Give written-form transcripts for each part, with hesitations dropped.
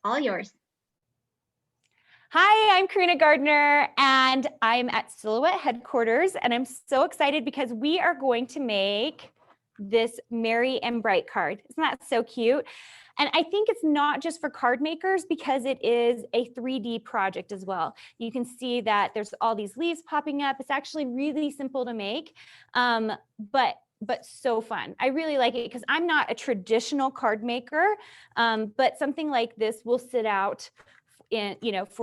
all yours. Hi, I'm Karina Gardner, and I'm at Silhouette headquarters, and I'm so excited because we are going to make this Merry and Bright card. Isn't that so cute? And I think it's not just for card makers because it is a 3D project as well. You can see that there's all these leaves popping up. It's actually really simple to make, but so fun. I really like it because I'm not a traditional card maker, but something like this will sit out in,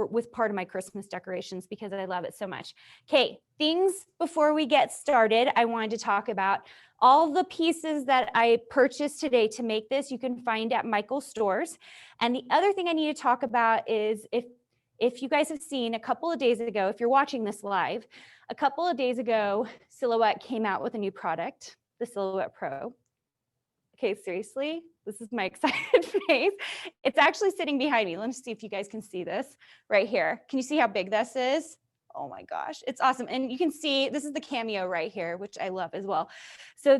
with part of my Christmas decorations because I love it so much. Okay, things before we get started, I wanted to talk about all the pieces that I purchased today to make this. You can find at Michael's stores. And the other thing I need to talk about is if you guys have seen a couple of days ago, if you're watching this live, a couple of days ago, Silhouette came out with a new product, the Silhouette Pro. Okay, seriously, this is my excited face. It's actually sitting behind me. Let me see if you guys can see this right here. Can you see how big this is? Oh my gosh, it's awesome. And you can see this is the cameo right here, which I love as well. So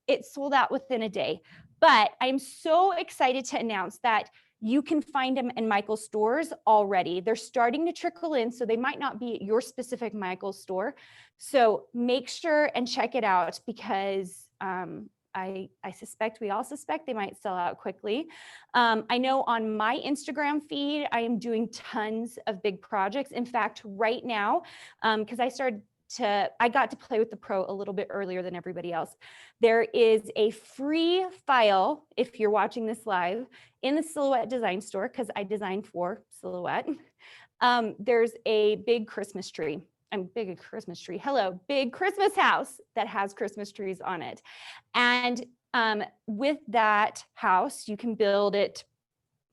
it sold out within a day, but I'm so excited to announce that you can find them in Michael's stores already. They're starting to trickle in, so they might not be at your specific Michael's store. So make sure and check it out because I suspect, we all suspect they might sell out quickly. I know on my Instagram feed, I am doing tons of big projects. In fact, right now, because I got to play with the Pro a little bit earlier than everybody else. There is a free file, if you're watching this live, in the Silhouette design store, because I designed for Silhouette. There's a big Christmas tree. Big Christmas tree. Hello, big Christmas house that has Christmas trees on it. And with that house, you can build it.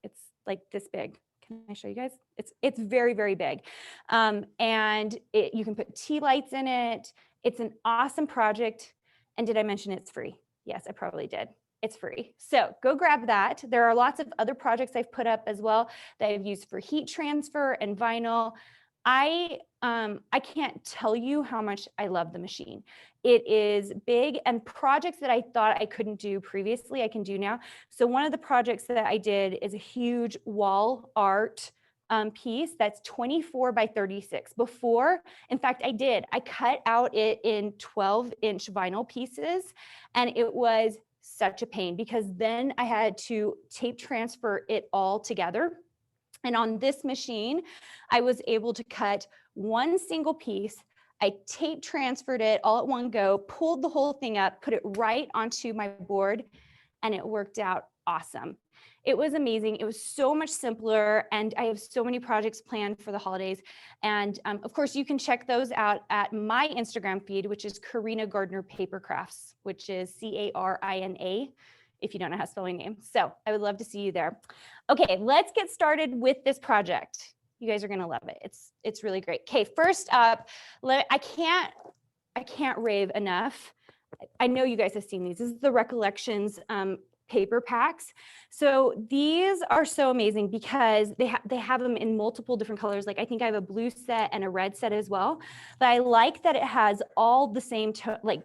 It's like this big. Can I show you guys? It's very, very big. And you can put tea lights in it. It's an awesome project. And did I mention it's free? Yes, I probably did. It's free. So go grab that. There are lots of other projects I've put up as well that I've used for heat transfer and vinyl. I can't tell you how much I love the machine. It is big, and projects that I thought I couldn't do previously, I can do now. So one of the projects that I did is a huge wall art piece that's 24 by 36. Before, in fact, I cut out it in 12-inch vinyl pieces, and it was such a pain because then I had to tape transfer it all together. And on this machine, I was able to cut one single piece. I tape transferred it all at one go, pulled the whole thing up, put it right onto my board, and it worked out awesome. It was amazing. It was so much simpler, and I have so many projects planned for the holidays. And of course, you can check those out at my Instagram feed, which is Karina Gardner Paper Crafts, which is Carina, if you don't know how to spell my name. So I would love to see you there. Okay, let's get started with this project. You guys are gonna love it. It's really great. Okay, first up, I can't rave enough. I know you guys have seen these. This is the Recollections paper packs. So these are so amazing because they have them in multiple different colors. Like I think I have a blue set and a red set as well. But I like that it has all the same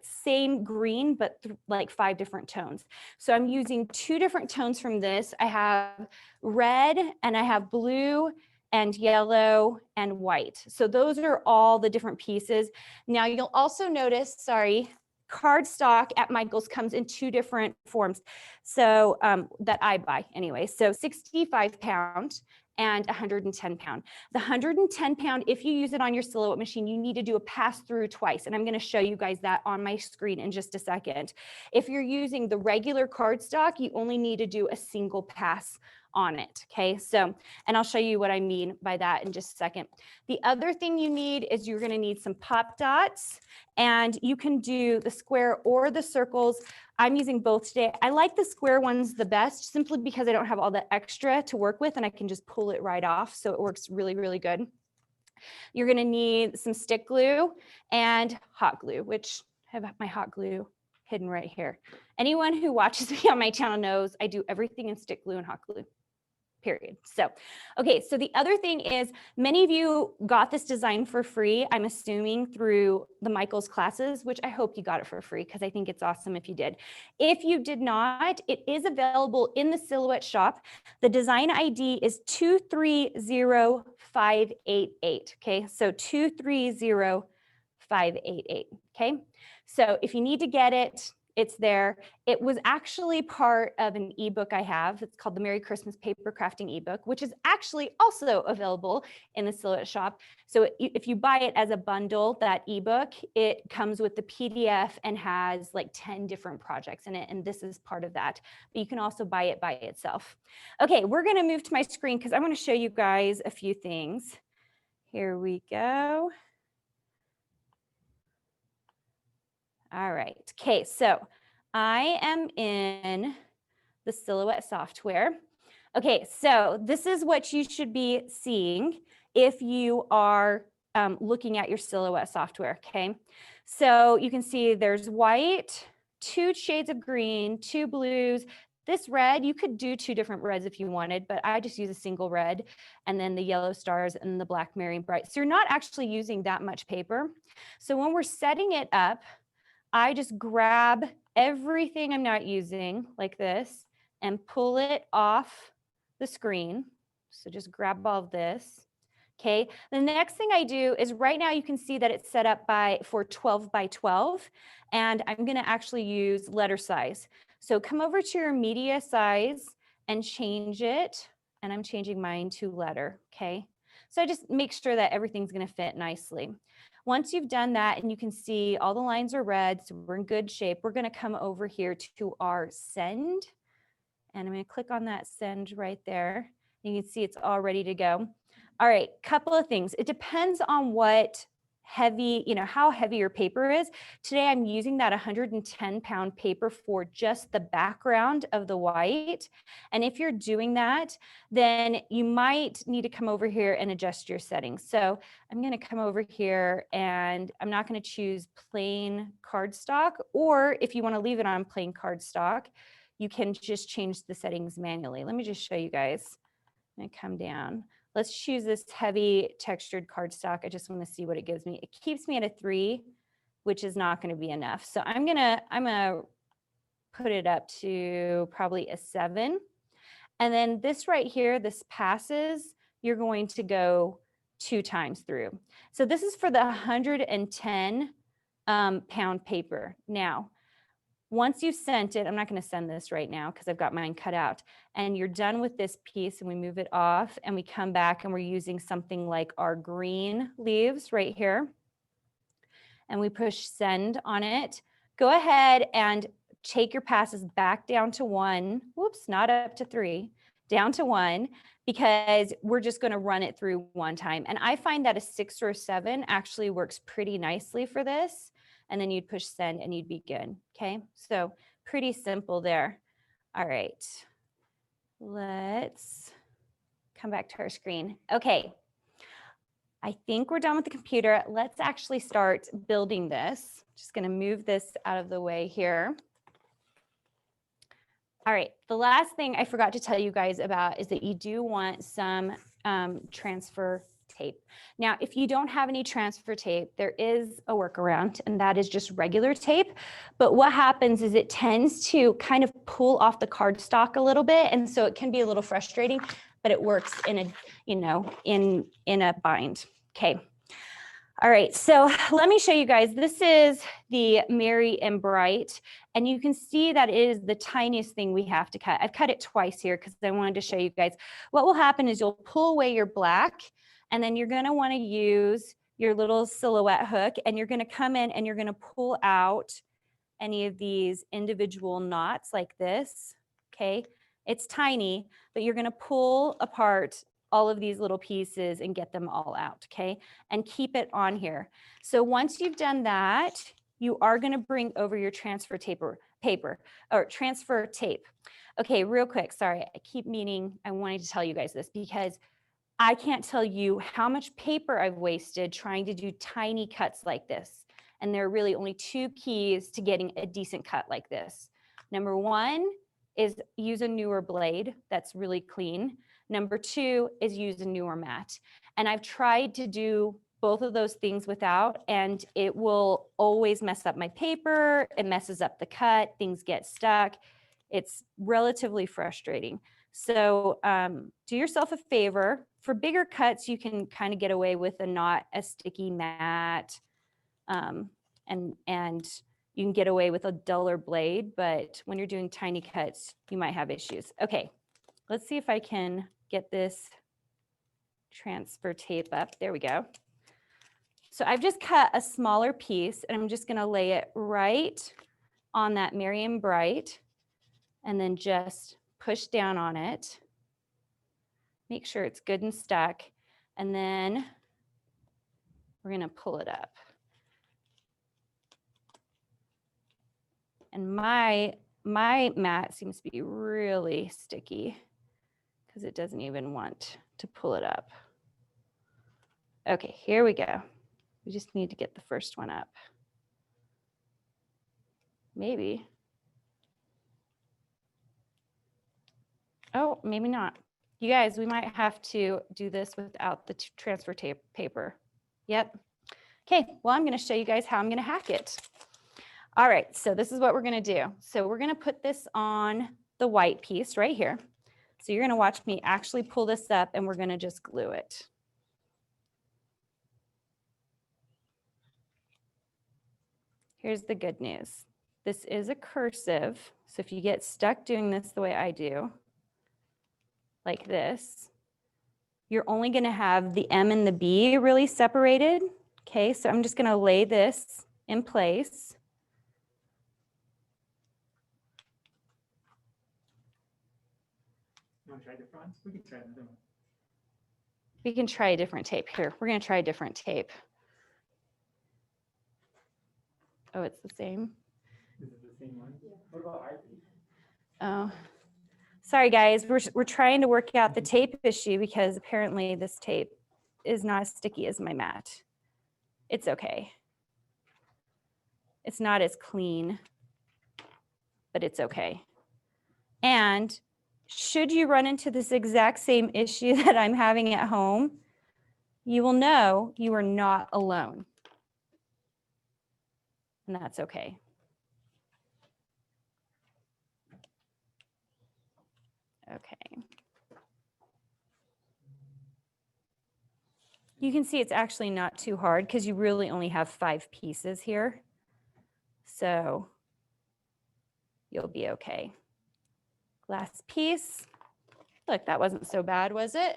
same green, but like 5 different tones. So I'm using 2 different tones from this. I have red and I have blue and yellow and white. So those are all the different pieces. Now you'll also notice, cardstock at Michael's comes in 2 different forms. So that I buy anyway. So 65 pound and 110 pound. The 110 pound, if you use it on your Silhouette machine, you need to do a pass through twice. And I'm going to show you guys that on my screen in just a second. If you're using the regular cardstock, you only need to do a single pass on it. Okay, so, and I'll show you what I mean by that in just a second. The other thing you need is you're going to need some pop dots, and you can do the square or the circles. I'm using both today. I like the square ones the best simply because I don't have all the extra to work with and I can just pull it right off. So it works really, really good. You're going to need some stick glue and hot glue, which I have my hot glue hidden right here. Anyone who watches me on my channel knows I do everything in stick glue and hot glue. period. So, okay, so the other thing is many of you got this design for free, I'm assuming through the Michaels classes, which I hope you got it for free because I think it's awesome if you did. If you did not, it is available in the Silhouette shop. The design ID is 230588, okay? So 230588, okay? So if you need to get it, it's there. It was actually part of an ebook I have. It's called the Merry Christmas Paper Crafting ebook, which is actually also available in the Silhouette shop. So if you buy it as a bundle, that ebook, it comes with the PDF and has like 10 different projects in it. And this is part of that. But you can also buy it by itself. Okay, we're going to move to my screen because I want to show you guys a few things. Here we go. All right. Okay, so I am in the Silhouette software. Okay, so this is what you should be seeing if you are looking at your Silhouette software, okay? So you can see there's white, 2 shades of green, 2 blues. This red, you could do 2 different reds if you wanted, but I just use a single red, and then the yellow stars and the black Merry and Bright. So you're not actually using that much paper. So when we're setting it up, I just grab everything I'm not using like this and pull it off the screen. So just grab all of this. Okay, the next thing I do is right now you can see that it's set up for 12 by 12, and I'm going to actually use letter size. So come over to your media size and change it, and I'm changing mine to letter. Okay, so I just make sure that everything's going to fit nicely. Once you've done that and you can see all the lines are red, so we're in good shape, we're going to come over here to our send. And I'm going to click on that send right there. You can see it's all ready to go. All right, couple of things. It depends on what heavy, how heavy your paper is. Today I'm using that 110-pound paper for just the background of the white. And if you're doing that, then you might need to come over here and adjust your settings. So I'm going to come over here and I'm not going to choose plain cardstock, or if you want to leave it on plain cardstock, you can just change the settings manually. Let me just show you guys. I'm going to come down. Let's choose this heavy textured cardstock. I just want to see what it gives me. It keeps me at a 3, which is not going to be enough. So I'm gonna put it up to probably a 7. And then this right here, this passes, you're going to go 2 times through. So this is for the 110 pound paper. Now, once you've sent it, I'm not going to send this right now because I've got mine cut out, and you're done with this piece and we move it off and we come back and we're using something like our green leaves right here and we push send on it. Go ahead and take your passes back down to 1. Whoops, not up to 3, down to 1, because we're just going to run it through 1 time. And I find that a 6 or a 7 actually works pretty nicely for this. And then you'd push send and you'd be good. Okay, so pretty simple there. All right, let's come back to our screen. Okay, I think we're done with the computer. Let's actually start building this. Just going to move this out of the way here. All right, the last thing I forgot to tell you guys about is that you do want some transfer tape. Now, if you don't have any transfer tape, there is a workaround, and that is just regular tape. But what happens is it tends to kind of pull off the cardstock a little bit, and so it can be a little frustrating, but it works in a, in a bind. Okay. All right, so let me show you guys. This is the Merry and Bright, and you can see that it is the tiniest thing we have to cut. I've cut it twice here because I wanted to show you guys. What will happen is you'll pull away your black, and then you're going to want to use your little Silhouette hook, and you're going to come in and you're going to pull out any of these individual knots like this. Okay, it's tiny, but you're going to pull apart all of these little pieces and get them all out, okay? And keep it on here. So once you've done that, you are going to bring over your transfer transfer tape. Okay, real quick, sorry, I keep meaning, I wanted to tell you guys this because I can't tell you how much paper I've wasted trying to do tiny cuts like this. And there are really only 2 keys to getting a decent cut like this. Number 1 is use a newer blade that's really clean. Number 2 is use a newer mat. And I've tried to do both of those things without, and it will always mess up my paper. It messes up the cut, things get stuck. It's relatively frustrating. So do yourself a favor. For bigger cuts, you can kind of get away with a not as sticky mat, and you can get away with a duller blade, but when you're doing tiny cuts, you might have issues. Okay, let's see if I can get this transfer tape up. There we go. So I've just cut a smaller piece, and I'm just gonna lay it right on that Merry and Bright, and then just push down on it. Make sure it's good and stuck, and then we're gonna pull it up. And my mat seems to be really sticky because it doesn't even want to pull it up. Okay, here we go. We just need to get the first one up. Maybe. Oh, maybe not. You guys, we might have to do this without the transfer tape paper. Yep. Okay, well, I'm gonna show you guys how I'm gonna hack it. All right, so this is what we're gonna do. So we're gonna put this on the white piece right here. So you're gonna watch me actually pull this up, and we're gonna just glue it. Here's the good news. This is a cursive, so if you get stuck doing this the way I do, like this, you're only gonna have the M and the B really separated. Okay, so I'm just gonna lay this in place. You want to try the front? We can try another one. We can try a different tape here. We're gonna try a different tape. Oh, it's the same. Is it the same one? Yeah. What about our tape? Oh, sorry guys. We're trying to work out the tape issue because apparently this tape is not as sticky as my mat. It's okay. It's not as clean, but it's okay. And should you run into this exact same issue that I'm having at home, you will know you are not alone. And that's okay. Okay. You can see it's actually not too hard because you really only have 5 pieces here. So you'll be okay. Last piece. Look, that wasn't so bad, was it?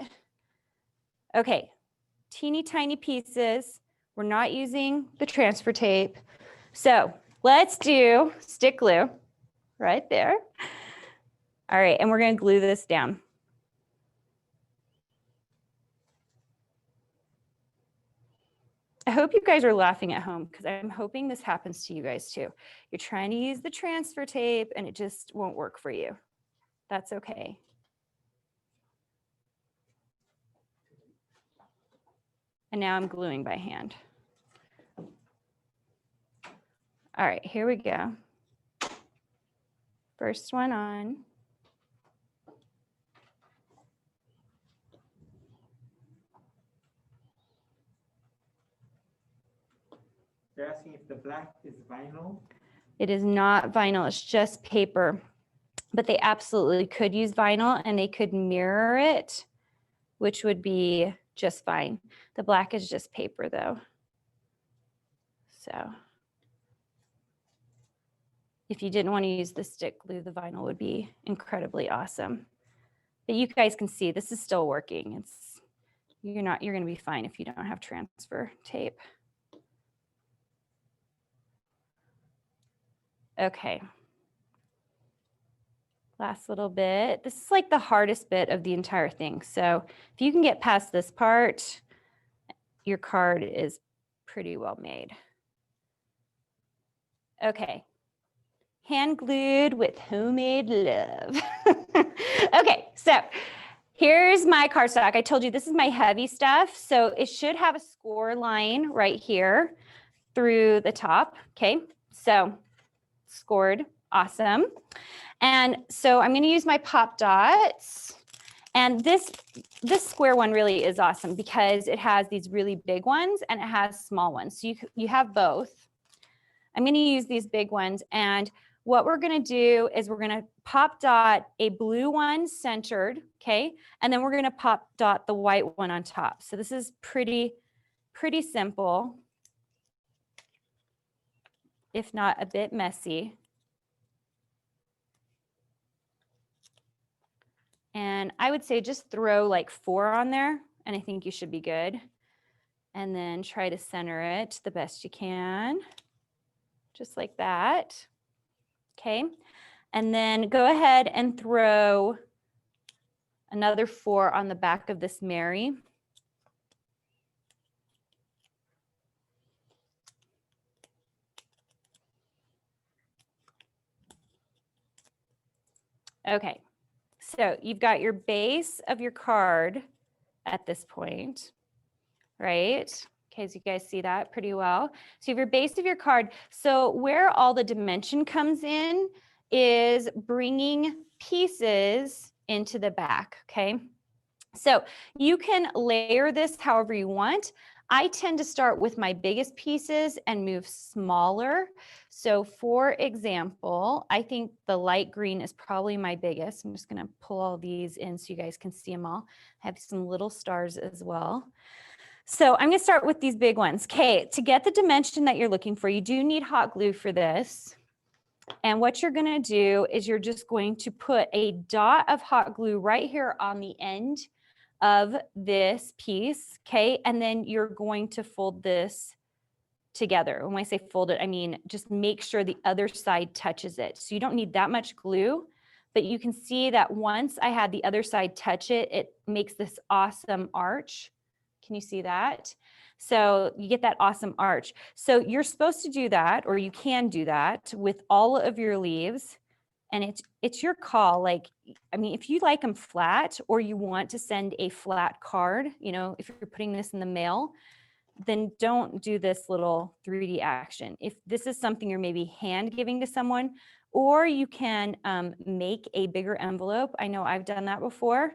Okay, teeny tiny pieces. We're not using the transfer tape. So let's do stick glue right there. All right, and we're gonna glue this down. I hope you guys are laughing at home because I'm hoping this happens to you guys too. You're trying to use the transfer tape and it just won't work for you. That's okay. And now I'm gluing by hand. All right, here we go. First one on. They're asking if the black is vinyl. It is not vinyl, it's just paper. But they absolutely could use vinyl and they could mirror it, which would be just fine. The black is just paper though. So if you didn't want to use the stick glue, the vinyl would be incredibly awesome. But you guys can see this is still working. You're going to be fine if you don't have transfer tape. Okay. Last little bit. This is like the hardest bit of the entire thing. So if you can get past this part, your card is pretty well made. Okay. Hand glued with homemade love. Okay, so here's my cardstock. I told you this is my heavy stuff. So it should have a score line right here through the top. Okay, so scored, awesome. And so I'm going to use my pop dots And this square one really is awesome because it has these really big ones and it has small ones. So you have both. I'm going to use these big ones. And what we're going to do is we're going to pop dot a blue one centered, okay? And then we're going to pop dot the white one on top. So this is pretty simple, if not a bit messy. And I would say just throw like 4 on there, and I think you should be good. And then try to center it the best you can, just like that. Okay. And then go ahead and throw another 4 on the back of this Mary. Okay. So you've got your base of your card at this point, right? Okay, so you guys see that pretty well. So you have your base of your card. So where all the dimension comes in is bringing pieces into the back, okay? So you can layer this however you want. I tend to start with my biggest pieces and move smaller. So for example, I think the light green is probably my biggest. I'm just gonna pull all these in so you guys can see them all. I have some little stars as well. So I'm gonna start with these big ones. Okay, to get the dimension that you're looking for, you do need hot glue for this. And what you're gonna do is you're just going to put a dot of hot glue right here on the end of this piece, okay? And then you're going to fold this together. When I say fold it, I mean just make sure the other side touches it. So you don't need that much glue, but you can see that once I had the other side touch it, it makes this awesome arch. Can you see that? So you get that awesome arch. So you're supposed to do that, or you can do that with all of your leaves. And it's your call. Like, I mean, if you like them flat or you want to send a flat card, you know, if you're putting this in the mail, then don't do this little 3D action. If this is something you're maybe hand giving to someone, or you can make a bigger envelope. I know I've done that before,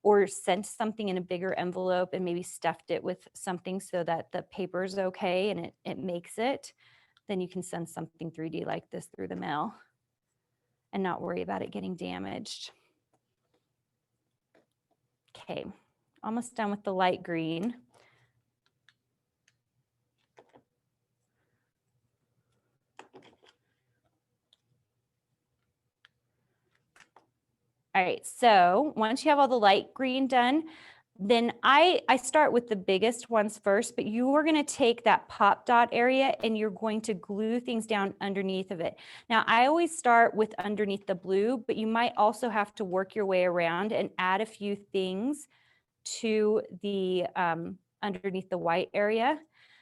or sent something in a bigger envelope and maybe stuffed it with something so that the paper's okay and it makes it, then you can send something 3D like this through the mail and not worry about it getting damaged. Okay, almost done with the light green. All right, so once you have all the light green done, then I start with the biggest ones first, but you are gonna take that pop dot area and you're going to glue things down underneath of it. Now, I always start with underneath the blue, but you might also have to work your way around and add a few things to the underneath the white area.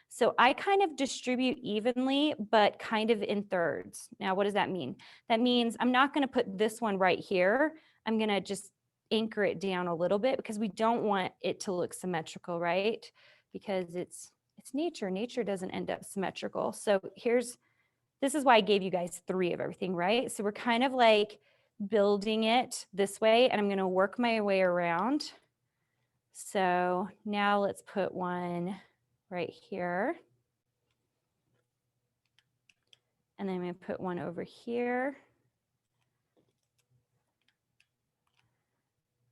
So I kind of distribute evenly, but kind of in thirds. Now, what does that mean? That means I'm not gonna put this one right here. I'm gonna just anchor it down a little bit because we don't want it to look symmetrical, right? Because it's nature. Nature doesn't end up symmetrical. So this is why I gave you guys 3 of everything, right? So we're kind of like building it this way, and I'm gonna work my way around. So now let's put one right here. And then I'm gonna put one over here.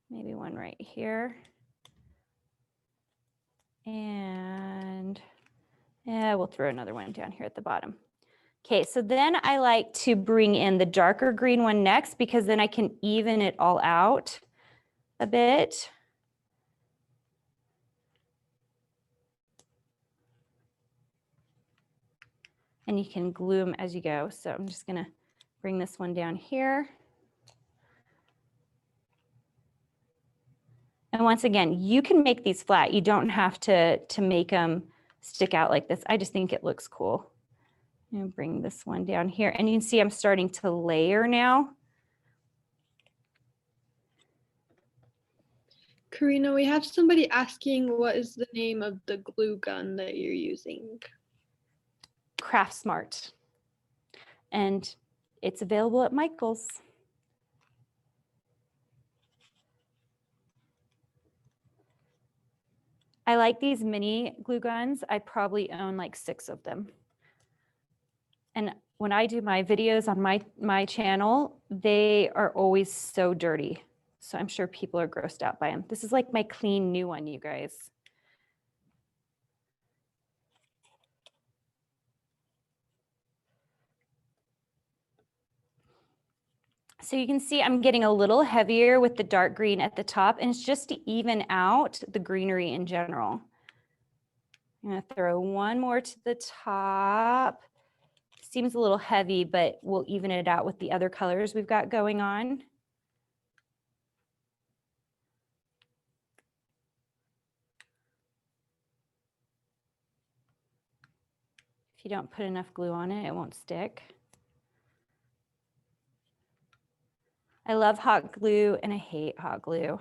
Maybe one right here. And yeah, we'll throw another one down here at the bottom. Okay, so then I like to bring in the darker green one next because then I can even it all out a bit. And you can glue them as you go. So I'm just gonna bring this one down here. And once again, you can make these flat. You don't have to make them stick out like this. I just think it looks cool. I'm gonna bring this one down here. And you can see I'm starting to layer now. Karina, we have somebody asking what is the name of the glue gun that you're using? Craft Smart. And it's available at Michael's. I like these mini glue guns. I probably own like 6 of them. And when I do my videos on my channel, they are always so dirty. So I'm sure people are grossed out by them. This is like my clean new one, you guys. So you can see I'm getting a little heavier with the dark green at the top, and it's just to even out the greenery in general. I'm gonna throw one more to the top. Seems a little heavy, but we'll even it out with the other colors we've got going on. If you don't put enough glue on it, it won't stick. I love hot glue and I hate hot glue.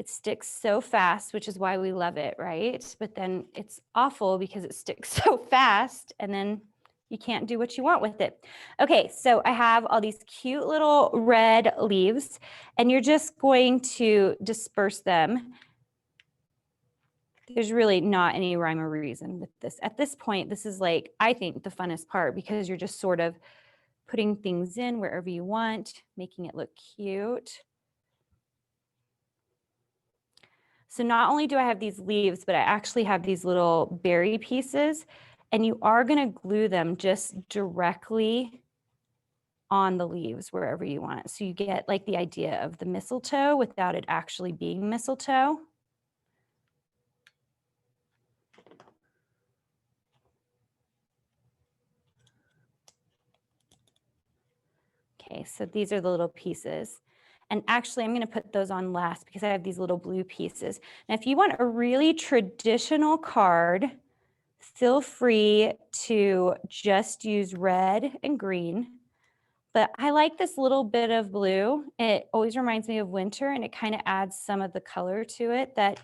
It sticks so fast, which is why we love it, right? But then it's awful because it sticks so fast and then you can't do what you want with it. Okay, so I have all these cute little red leaves and you're just going to disperse them. There's really not any rhyme or reason with this. At this point, this is like, I think the funnest part because you're just sort of putting things in wherever you want, making it look cute. So not only do I have these leaves, but I actually have these little berry pieces, and you are going to glue them just directly on the leaves wherever you want. So you get like the idea of the mistletoe without it actually being mistletoe. Okay, so these are the little pieces. And actually, I'm going to put those on last because I have these little blue pieces. Now, if you want a really traditional card, feel free to just use red and green. But I like this little bit of blue. It always reminds me of winter, and it kind of adds some of the color to it that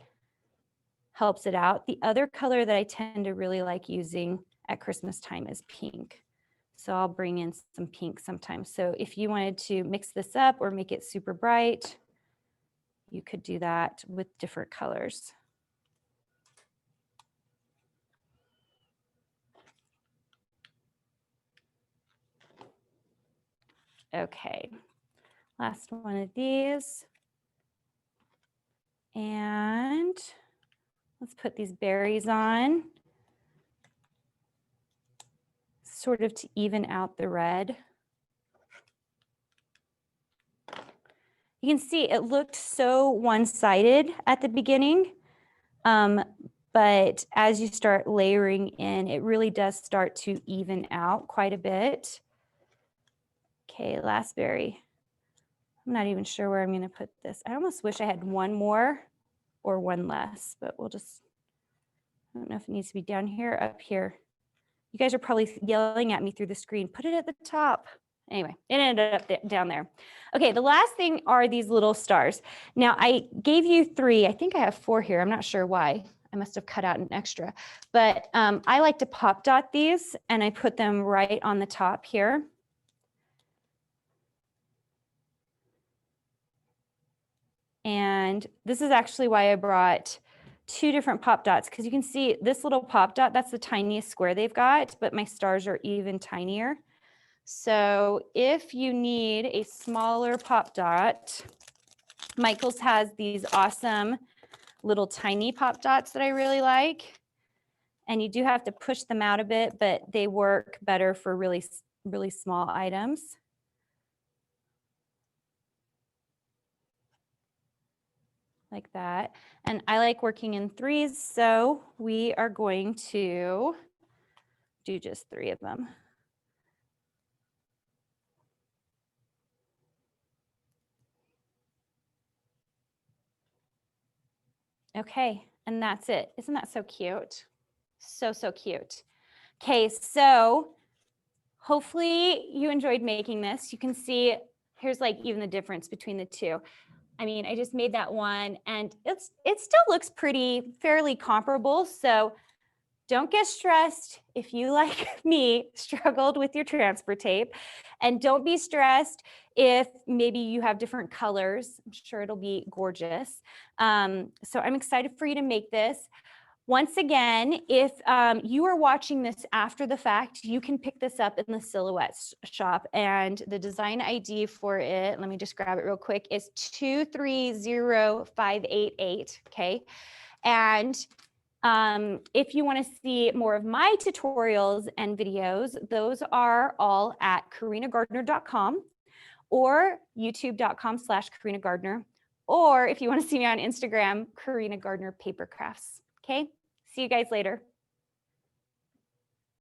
helps it out. The other color that I tend to really like using at Christmas time is pink. So I'll bring in some pink sometimes. So if you wanted to mix this up or make it super bright, you could do that with different colors. Okay, last one of these. And let's put these berries on, sort of to even out the red. You can see it looked so one-sided at the beginning, but as you start layering in, it really does start to even out quite a bit. Okay, last berry. I'm not even sure where I'm going to put this. I almost wish I had one more or one less, but we'll just, I don't know if it needs to be down here or up here. You guys are probably yelling at me through the screen. Put it at the top. Anyway, it ended up down there. Okay, the last thing are these little stars. Now, I gave you 3. I think I have 4 here. I'm not sure why. I must have cut out an extra. But I like to pop dot these, and I put them right on the top here. And this is actually why I brought 2 different pop dots, because you can see this little pop dot, that's the tiniest square they've got, but my stars are even tinier. So if you need a smaller pop dot, Michael's has these awesome little tiny pop dots that I really like. And you do have to push them out a bit, but they work better for really, really small items. Like that. And I like working in 3s, so we are going to do just 3 of them. Okay, and that's it. Isn't that so cute? So, so cute. Okay, so hopefully you enjoyed making this. You can see here's like even the difference between the 2. I mean, I just made that one and it still looks fairly comparable. So Don't get stressed if you, like me, struggled with your transfer tape. And don't be stressed if maybe you have different colors. I'm sure it'll be gorgeous. So I'm excited for you to make this. Once again, if you are watching this after the fact, you can pick this up in the Silhouette shop, and the design ID for it, let me just grab it real quick, is 230588, okay? And if you want to see more of my tutorials and videos, those are all at karinagardner.com or youtube.com/karinagardner. Or if you want to see me on Instagram, Karina Gardner Paper Crafts. Okay, see you guys later.